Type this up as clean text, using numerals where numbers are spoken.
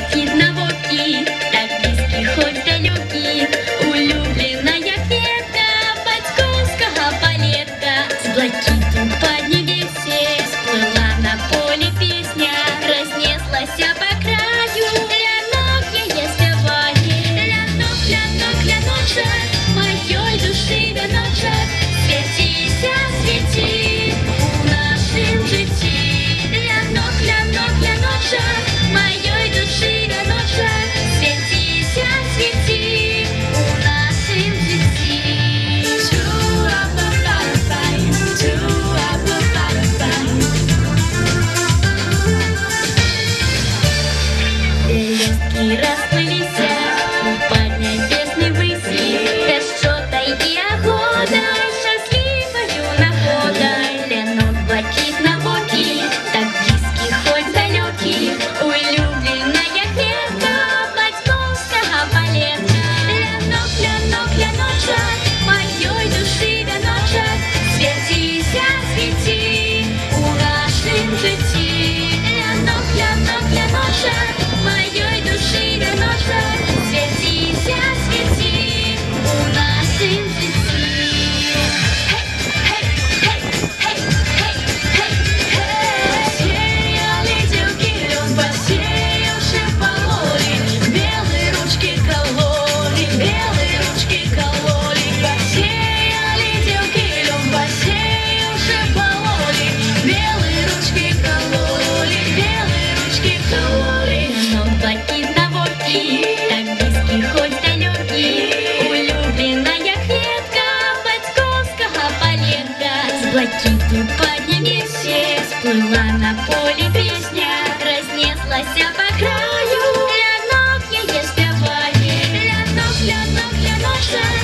блакитновокий, так близкий, хоть далекий, улюбленная ветка батьковского балета. С блакитом по Невесе сплыла на поле песня, разнеслась по краю. Лянок я спеваю, лянок, лянок, ляночек, моей души веночек, светися, свети у нашем житті. Лянок, лянок, ляночек, моей души веночек, светися, свети у нашем житті. Листки расплылись у поднебесной выси, пешотой и охотой, счастливою находой. Лянок блакитновокий, так близкий, хоть далекий, улюбленная ветка батьковского балета. Лянок, лянок, ляночек, моей души веночек, светися, свети у нашем житті. Лянок, лянок, ляночек, моей души веночек, светися, свети у нашем житті. Посеяли девки лен, посеявши пололи, белые ручки кололи, белые ручки кололи. Посеяли девки лен, посеявши пололи, белые ручки кололи, белые ручки кололи. Лянок блакитновокий, так близкий, хоть далекий, улюбленная ветка батьковского балета. С блакитом по Невесе сплыла на поле песня, разнеслась по краю. Лянок я спеваю, лянок, лянок, ляночек,